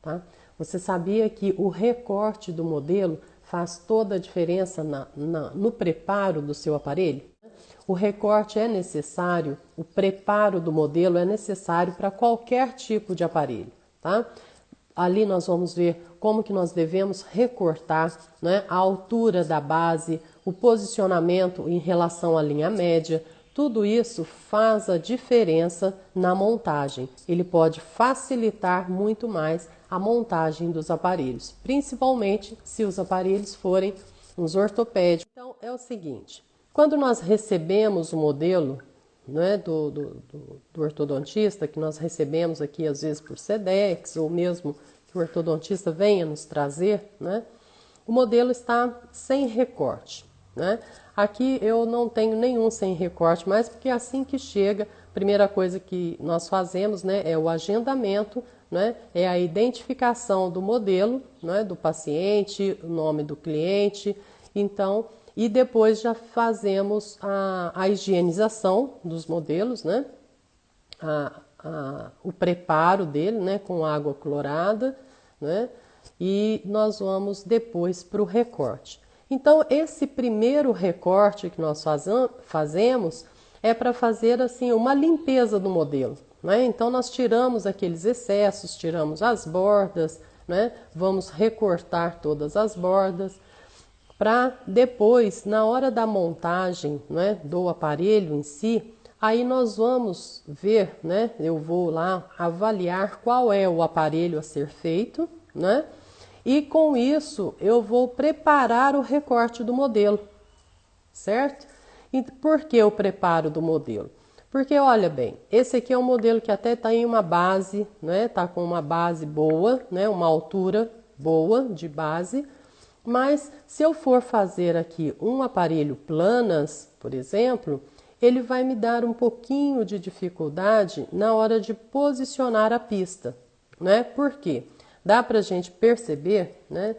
tá? Você sabia que o recorte do modelo faz toda a diferença no preparo do seu aparelho? O recorte é necessário, o preparo do modelo é necessário para qualquer tipo de aparelho, tá? Ali nós vamos ver como que nós devemos recortar, né, a altura da base, o posicionamento em relação à linha média. Tudo isso faz a diferença na montagem. Ele pode facilitar muito mais a montagem dos aparelhos, principalmente se os aparelhos forem uns ortopédicos. Então é o seguinte, quando nós recebemos o modelo, né, do ortodontista, que nós recebemos aqui às vezes por Sedex, ou mesmo que o ortodontista venha nos trazer, né, o modelo está sem recorte, né? Aqui eu não tenho nenhum sem recorte, mas porque assim que chega, a primeira coisa que nós fazemos, né, é o agendamento, né, é a identificação do modelo, né, do paciente, o nome do cliente, então, e depois já fazemos a higienização dos modelos, né, o preparo dele, né, com água clorada, né, e nós vamos depois para o recorte. Então, esse primeiro recorte que nós fazemos é para fazer assim uma limpeza do modelo, né? Então, nós tiramos aqueles excessos, tiramos as bordas, né? Vamos recortar todas as bordas, para depois, na hora da montagem, né, do aparelho em si, aí nós vamos ver, né, eu vou lá avaliar qual é o aparelho a ser feito, né, e com isso eu vou preparar o recorte do modelo, certo? E por que o preparo do modelo? Porque, olha bem, esse aqui é um modelo que até está em uma base, né, tá com uma base boa, né, uma altura boa de base. Mas se eu for fazer aqui um aparelho planas, por exemplo, ele vai me dar um pouquinho de dificuldade na hora de posicionar a pista, né? Por quê? Dá para a gente perceber, né?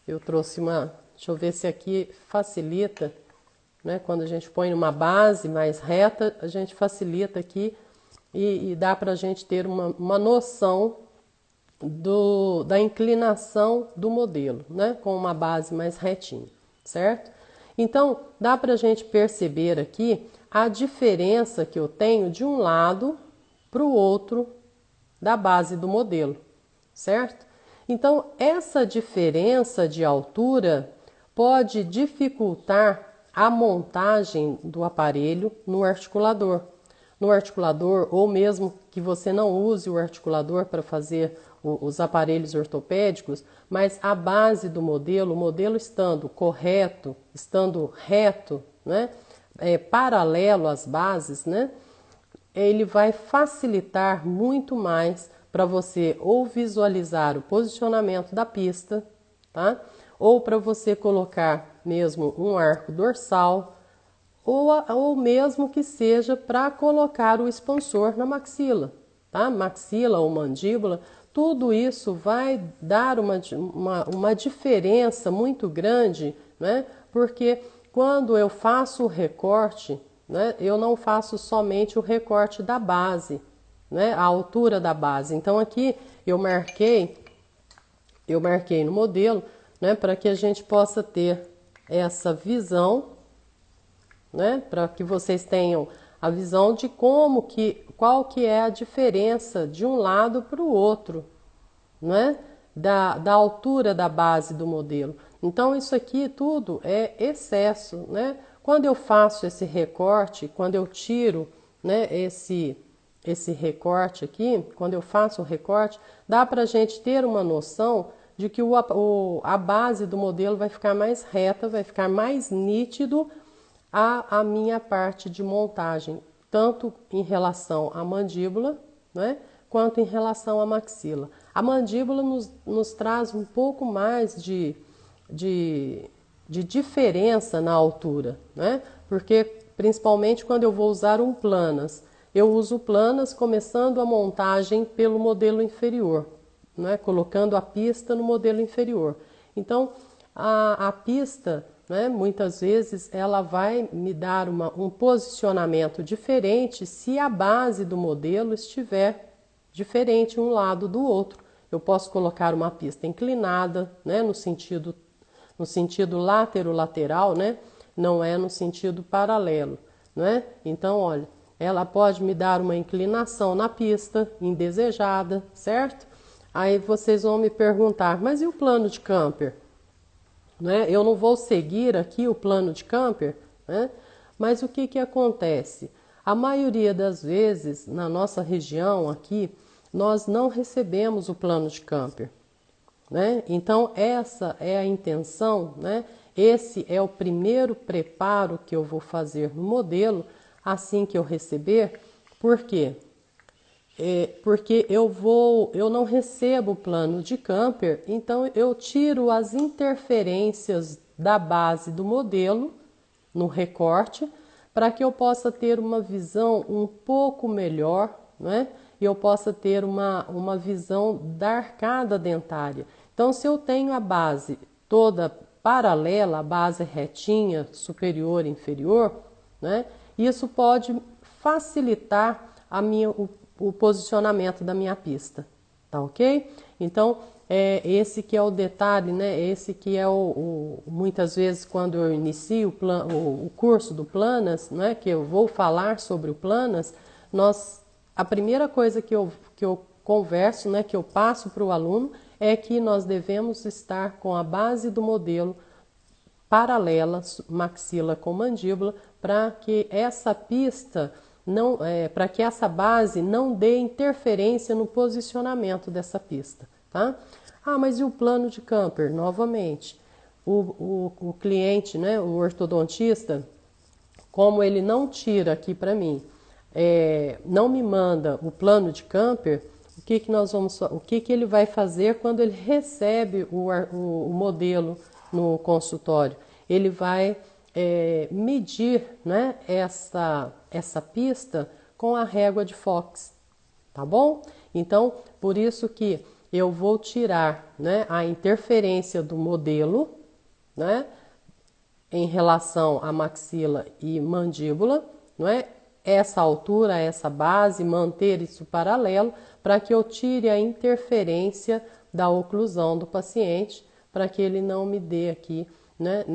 Eu trouxe deixa eu ver se aqui facilita, né? Quando a gente põe uma base mais reta, a gente facilita aqui e dá para a gente ter uma noção da inclinação do modelo, né? Com uma base mais retinha, certo? Então, dá para a gente perceber aqui a diferença que eu tenho de um lado para o outro da base do modelo, certo? Então, essa diferença de altura pode dificultar a montagem do aparelho no articulador. No articulador, ou mesmo que você não use o articulador para fazer os aparelhos ortopédicos, mas a base do modelo, o modelo estando correto, estando reto, né, paralelo às bases, né, ele vai facilitar muito mais para você ou visualizar o posicionamento da pista, tá? Ou para você colocar mesmo um arco dorsal, ou mesmo que seja para colocar o expansor na maxila, tá? Maxila ou mandíbula, tudo isso vai dar uma diferença muito grande, né? Porque quando eu faço o recorte, né, eu não faço somente o recorte da base, né, a altura da base. Então aqui eu marquei no modelo, né, para que a gente possa ter essa visão, né, para que vocês tenham a visão de qual que é a diferença de um lado para o outro, né, da altura da base do modelo. Então isso aqui tudo é excesso, né? Quando eu faço esse recorte, quando eu tiro, né, esse recorte aqui, quando eu faço o recorte, dá para a gente ter uma noção de que a base do modelo vai ficar mais reta, vai ficar mais nítido a minha parte de montagem, tanto em relação à mandíbula, né, quanto em relação à maxila. A mandíbula nos traz um pouco mais de diferença na altura, né? Porque principalmente quando eu vou usar um planas, eu uso planas começando a montagem pelo modelo inferior, né? Colocando a pista no modelo inferior. Então a pista, né, muitas vezes ela vai me dar um posicionamento diferente se a base do modelo estiver diferente um lado do outro. Eu posso colocar uma pista inclinada, né, no sentido látero-lateral, né, não é no sentido paralelo, né? Então, olha, ela pode me dar uma inclinação na pista indesejada, certo? Aí vocês vão me perguntar, mas e o plano de camper? Né? Eu não vou seguir aqui o plano de camper, né? Mas o que acontece? A maioria das vezes, na nossa região aqui, nós não recebemos o plano de camper, né? Então, essa é a intenção, né? Esse é o primeiro preparo que eu vou fazer no modelo assim que eu receber. Por quê? Porque eu não recebo o plano de camper, então eu tiro as interferências da base do modelo no recorte para que eu possa ter uma visão um pouco melhor, né? E eu possa ter uma visão da arcada dentária. Então, se eu tenho a base toda paralela, a base retinha, superior e inferior, né? Isso pode facilitar o posicionamento da minha pista, tá ok? Então, esse que é o detalhe, né? Esse que é muitas vezes quando eu inicio o curso do Planas, né? Que eu vou falar sobre o Planas, a primeira coisa que eu converso, né? Que eu passo para o aluno é que nós devemos estar com a base do modelo paralela, maxila com mandíbula, para que essa pista para que essa base não dê interferência no posicionamento dessa pista, tá? Ah, mas e o plano de camper? Novamente, o cliente, né, o ortodontista, como ele não tira aqui para mim, não me manda o plano de camper, o que ele vai fazer quando ele recebe o modelo no consultório? Ele vai medir, né, essa pista com a régua de Fox, tá bom? Então, por isso que eu vou tirar, né, a interferência do modelo, né, em relação à maxila e mandíbula, não é? Essa altura, essa base, manter isso paralelo, para que eu tire a interferência da oclusão do paciente, para que ele não me dê aqui, né,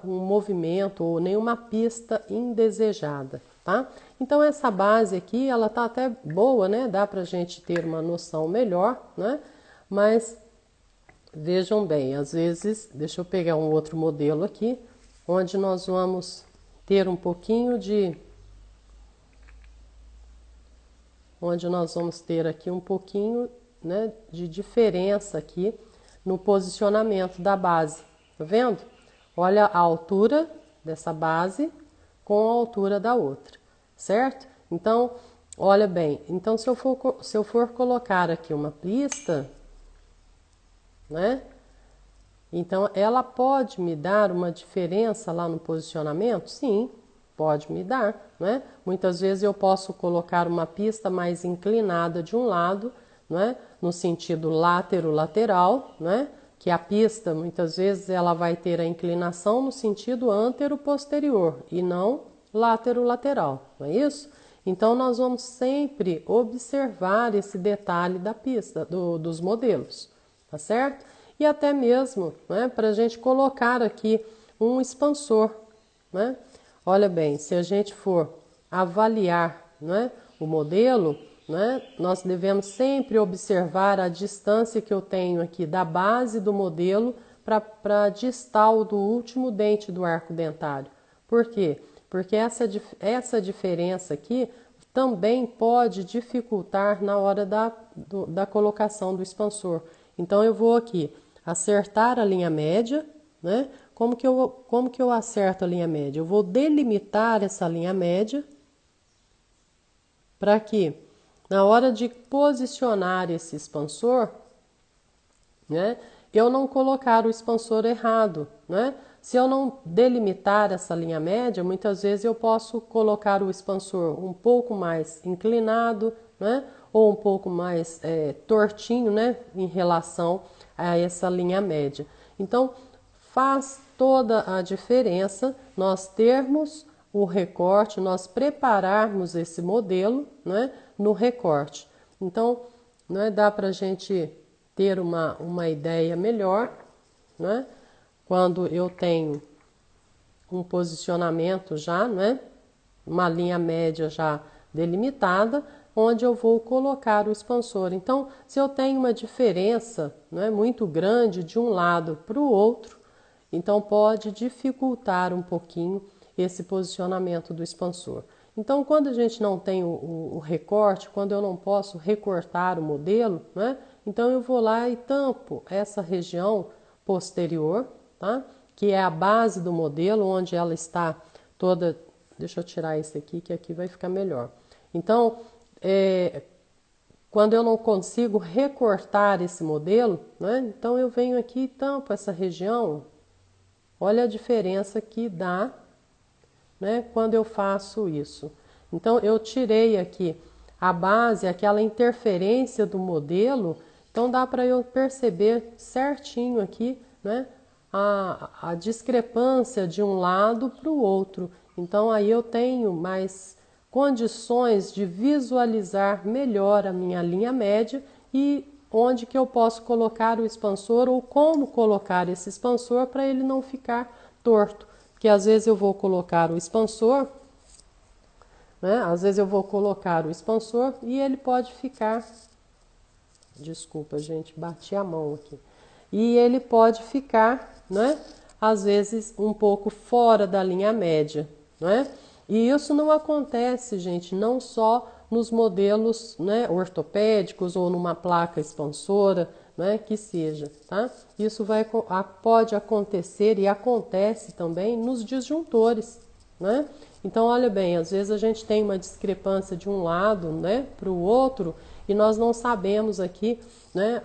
um movimento ou nenhuma pista indesejada, tá? Então essa base aqui, ela tá até boa, né? Dá pra gente ter uma noção melhor, né? Mas vejam bem, às vezes, deixa eu pegar um outro modelo aqui, onde nós vamos ter um pouquinho de... onde nós vamos ter aqui um pouquinho, né, de diferença aqui no posicionamento da base, tá vendo? Olha a altura dessa base com a altura da outra, certo? Então, olha bem, então se eu for colocar aqui uma pista, né? Então, ela pode me dar uma diferença lá no posicionamento? Sim, pode me dar, né? Muitas vezes eu posso colocar uma pista mais inclinada de um lado, né? No sentido látero-lateral, né? Que a pista, muitas vezes, ela vai ter a inclinação no sentido antero-posterior e não látero-lateral, não é isso? Então, nós vamos sempre observar esse detalhe da pista, dos modelos, tá certo? E até mesmo, né, para a gente colocar aqui um expansor, né? Olha bem, se a gente for avaliar, né, o modelo, né, nós devemos sempre observar a distância que eu tenho aqui da base do modelo para a distal do último dente do arco dentário. Por quê? Porque essa diferença aqui também pode dificultar na hora da colocação do expansor. Então, eu vou aqui acertar a linha média, né? Como que eu acerto a linha média? Eu vou delimitar essa linha média para que, na hora de posicionar esse expansor, né, eu não colocar o expansor errado, né? Se eu não delimitar essa linha média, muitas vezes eu posso colocar o expansor um pouco mais inclinado, né? Ou um pouco mais tortinho, né? Em relação a essa linha média. Então, faz toda a diferença nós termos o recorte, nós prepararmos esse modelo, né, no recorte. Então, né, dá para a gente ter uma ideia melhor, né? Quando eu tenho um posicionamento já, né? Uma linha média já delimitada, onde eu vou colocar o expansor. Então, se eu tenho uma diferença, né, muito grande de um lado para o outro, então pode dificultar um pouquinho esse posicionamento do expansor. Então, quando a gente não tem o recorte, quando eu não posso recortar o modelo, né, então eu vou lá e tampo essa região posterior, tá? Que é a base do modelo, onde ela está toda. Deixa eu tirar esse aqui, que aqui vai ficar melhor. Então, quando eu não consigo recortar esse modelo, né, então eu venho aqui e tampo essa região. Olha a diferença que dá, né, quando eu faço isso. Então, eu tirei aqui a base, aquela interferência do modelo, então dá para eu perceber certinho aqui, né, a discrepância de um lado para o outro. Então, aí eu tenho mais condições de visualizar melhor a minha linha média e onde que eu posso colocar o expansor ou como colocar esse expansor para ele não ficar torto. Porque às vezes eu vou colocar o expansor, né? Às vezes eu vou colocar o expansor e ele pode ficar... Desculpa, gente, bati a mão aqui. E ele pode ficar, né? Às vezes um pouco fora da linha média, né? E isso não acontece, gente, não só nos modelos, né, ortopédicos ou numa placa expansora, né, que seja, tá? Isso pode acontecer e acontece também nos disjuntores, né? Então, olha bem, às vezes a gente tem uma discrepância de um lado, né, para o outro e nós não sabemos aqui, né,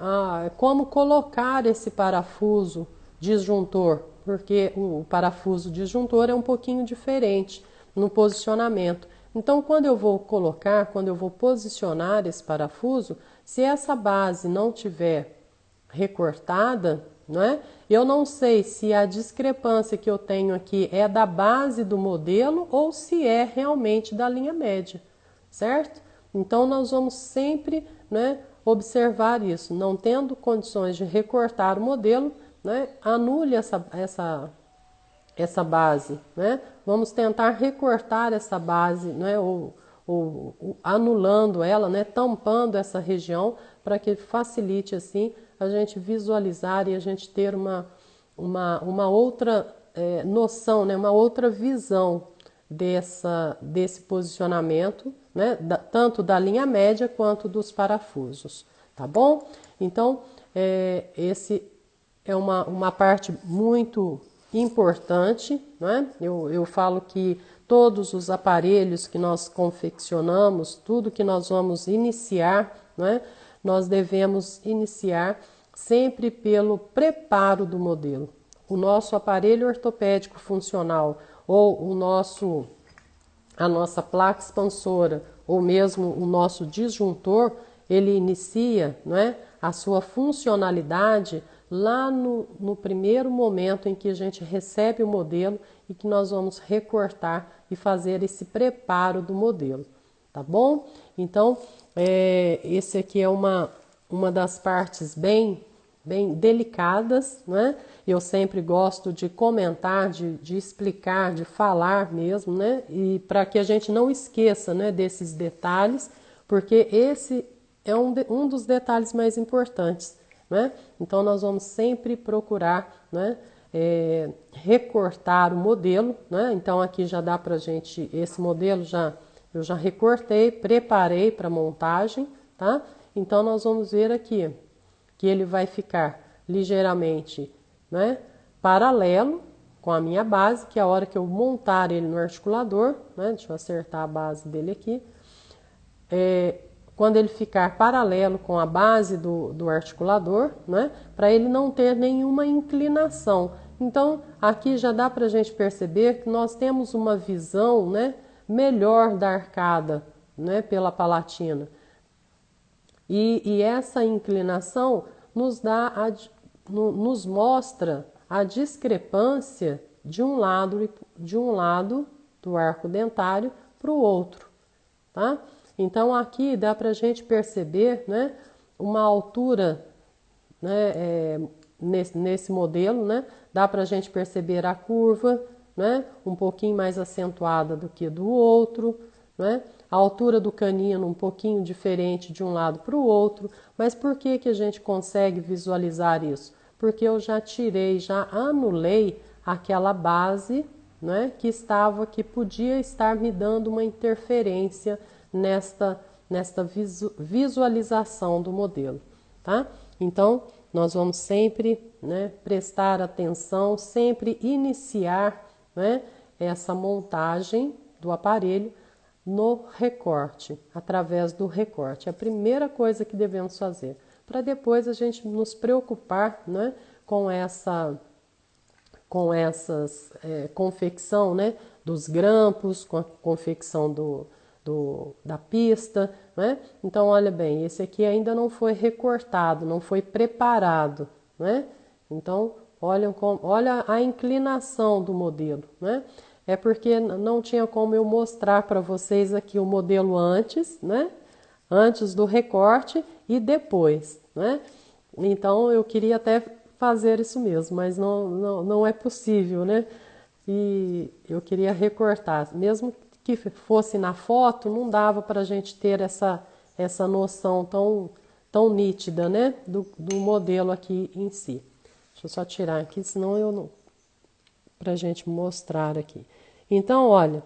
como colocar esse parafuso disjuntor, porque o parafuso disjuntor é um pouquinho diferente no posicionamento. Então, quando eu vou colocar, quando eu vou posicionar esse parafuso, se essa base não tiver recortada, né, eu não sei se a discrepância que eu tenho aqui é da base do modelo ou se é realmente da linha média, certo? Então, nós vamos sempre, né, observar isso. Não tendo condições de recortar o modelo, né, anule essa base, né? Vamos tentar recortar essa base, né? Ou anulando ela, né? Tampando essa região para que facilite assim a gente visualizar e a gente ter uma outra noção, né? Uma outra visão desse posicionamento, né? Tanto da linha média quanto dos parafusos, tá bom? Então, esse é uma parte muito importante, né? Eu falo que todos os aparelhos que nós confeccionamos, tudo que nós vamos iniciar, né? Nós devemos iniciar sempre pelo preparo do modelo. O nosso aparelho ortopédico funcional ou a nossa placa expansora ou mesmo o nosso disjuntor, ele inicia, né, a sua funcionalidade lá no primeiro momento em que a gente recebe o modelo e que nós vamos recortar e fazer esse preparo do modelo, tá bom? Então, esse aqui é uma das partes bem delicadas, né? Eu sempre gosto de comentar, de explicar, de falar mesmo, né? E para que a gente não esqueça, né, desses detalhes, porque esse é um dos detalhes mais importantes, né? Então, nós vamos sempre procurar, né, recortar o modelo, né? Então, aqui já dá para a gente, esse modelo eu já recortei, preparei para montagem, tá? Então, nós vamos ver aqui que ele vai ficar ligeiramente, né, paralelo com a minha base, que é a hora que eu montar ele no articulador, né? Deixa eu acertar a base dele aqui. Quando ele ficar paralelo com a base do articulador, né, para ele não ter nenhuma inclinação. Então, aqui já dá para a gente perceber que nós temos uma visão, né, melhor da arcada, né, pela palatina. E essa inclinação nos mostra a discrepância de um lado do arco dentário para o outro, tá? Então, aqui dá para a gente perceber, né, uma altura né, nesse modelo, né? Dá para a gente perceber a curva, né? Um pouquinho mais acentuada do que do outro, né? A altura do canino um pouquinho diferente de um lado para o outro. Mas por que que a gente consegue visualizar isso? Porque eu já tirei, já anulei aquela base, né, que podia estar me dando uma interferência nesta visualização do modelo, tá? Então, nós vamos sempre, né, prestar atenção, sempre iniciar, né, essa montagem do aparelho no recorte, através do recorte. É a primeira coisa que devemos fazer, para depois a gente nos preocupar, né, com essas confecção, né, dos grampos, com a confecção da pista, né? Então, olha bem, esse aqui ainda não foi recortado, não foi preparado, né? Então, olha a inclinação do modelo, né? É porque não tinha como eu mostrar para vocês aqui o modelo antes, né? Antes do recorte e depois, né? Então, eu queria até fazer isso mesmo, mas não é possível, né? E eu queria recortar, mesmo que fosse na foto, não dava para a gente ter essa noção tão nítida, né? Do modelo aqui em si. Deixa eu só tirar aqui, senão eu não... Para a gente mostrar aqui. Então, olha,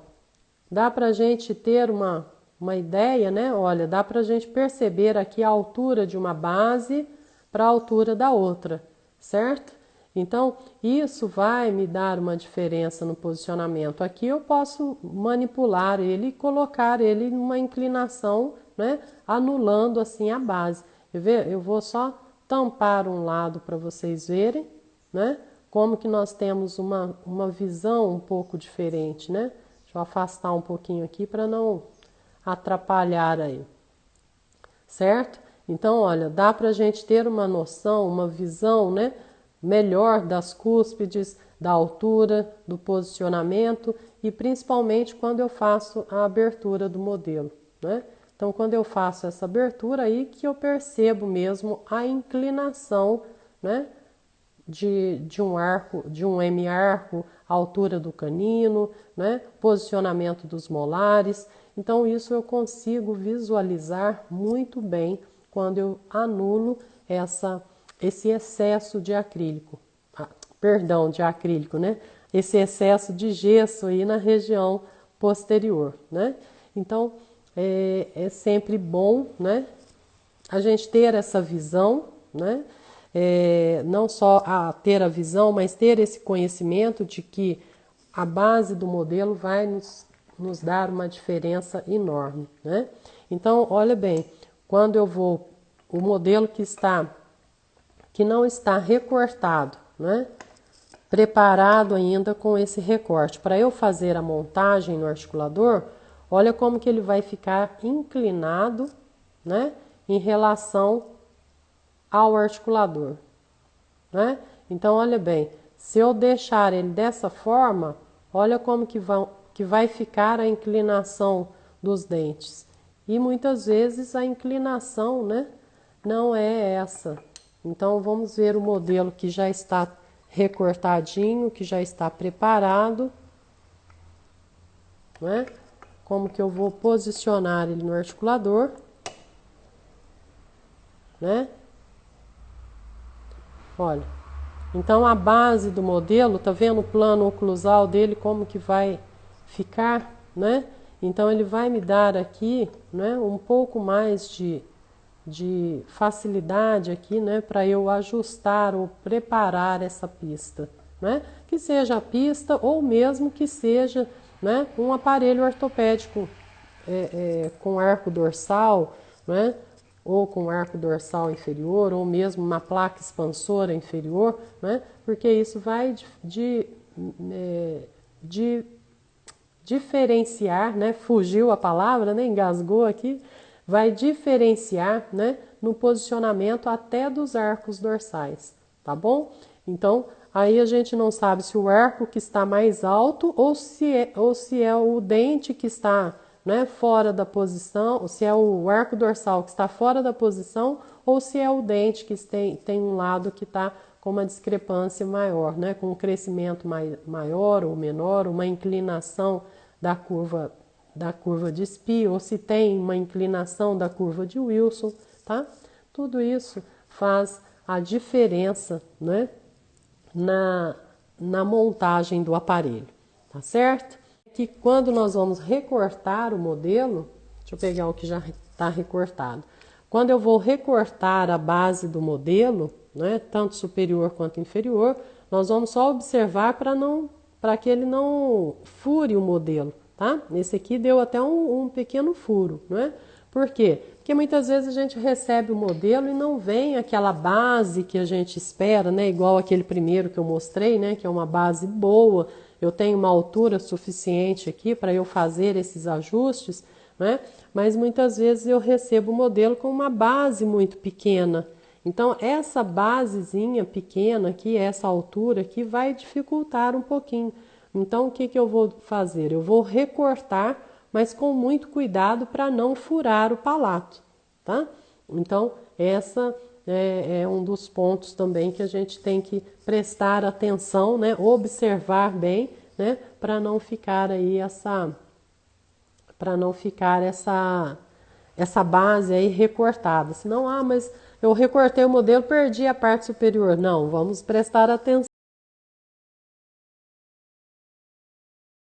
dá para a gente ter uma ideia, né? Olha, dá para a gente perceber aqui a altura de uma base para a altura da outra, certo? Então, isso vai me dar uma diferença no posicionamento. Aqui eu posso manipular ele e colocar ele numa inclinação, né? Anulando assim a base. Eu vou só tampar um lado para vocês verem, né? Como que nós temos uma visão um pouco diferente, né? Deixa eu afastar um pouquinho aqui para não atrapalhar aí, certo? Então, olha, dá para a gente ter uma noção, uma visão, né, melhor das cúspides, da altura, do posicionamento e principalmente quando eu faço a abertura do modelo, né? Então, quando eu faço essa abertura aí que eu percebo mesmo a inclinação, né, de um arco, de um M-arco, a altura do canino, né, posicionamento dos molares. Então, isso eu consigo visualizar muito bem quando eu anulo esse excesso de acrílico. De acrílico, né? Esse excesso de gesso aí na região posterior, né? Então, é sempre bom, né, a gente ter essa visão, né? Não só ter a visão, mas ter esse conhecimento de que a base do modelo vai nos dar uma diferença enorme, né? Então, olha bem, quando o modelo que não está recortado, né? Preparado ainda com esse recorte, para eu fazer a montagem no articulador, olha como que ele vai ficar inclinado, né? Em relação ao articulador, né? Então, olha bem, se eu deixar ele dessa forma, olha como que vai ficar a inclinação dos dentes. E muitas vezes a inclinação, né, não é essa. Então, vamos ver o modelo que já está recortadinho, que já está preparado, né? Como que eu vou posicionar ele no articulador, né? Olha, então a base do modelo, tá vendo o plano oclusal dele, como que vai ficar, né? Então ele vai me dar aqui, né, um pouco mais de facilidade aqui, né, para eu ajustar ou preparar essa pista, né? Que seja a pista ou mesmo que seja, né, um aparelho ortopédico com arco dorsal, né? Ou com arco dorsal inferior, ou mesmo uma placa expansora inferior, né? Porque isso vai diferenciar, né? Fugiu a palavra, né? Engasgou aqui, vai diferenciar, né? No posicionamento até dos arcos dorsais, tá bom? Então, aí a gente não sabe se o arco que está mais alto ou se é o dente que está, né, fora da posição, se é o arco dorsal que está fora da posição ou se é o dente que tem um lado que está com uma discrepância maior, né? Com um crescimento maior ou menor, uma inclinação da curva de Spee, ou se tem uma inclinação da curva de Wilson, tá? Tudo isso faz a diferença, né? Na montagem do aparelho, tá certo? Que quando nós vamos recortar o modelo, deixa eu pegar o que já está recortado. Quando eu vou recortar a base do modelo, né, tanto superior quanto inferior, nós vamos só observar para que ele não fure o modelo, tá? Esse aqui deu até um pequeno furo, né? Por quê? Porque muitas vezes a gente recebe o modelo e não vem aquela base que a gente espera, né? Igual aquele primeiro que eu mostrei, né? Que é uma base boa. Eu tenho uma altura suficiente aqui para eu fazer esses ajustes, né? Mas muitas vezes eu recebo o modelo com uma base muito pequena. Então, essa basezinha pequena aqui, essa altura aqui, vai dificultar um pouquinho. Então, o que eu vou fazer? Eu vou recortar, mas com muito cuidado para não furar o palato, tá? Então, essa é um dos pontos também que a gente tem que prestar atenção, né? Observar bem, né? Para não ficar aí essa base aí recortada. Senão, mas eu recortei o modelo, perdi a parte superior. Não, vamos prestar atenção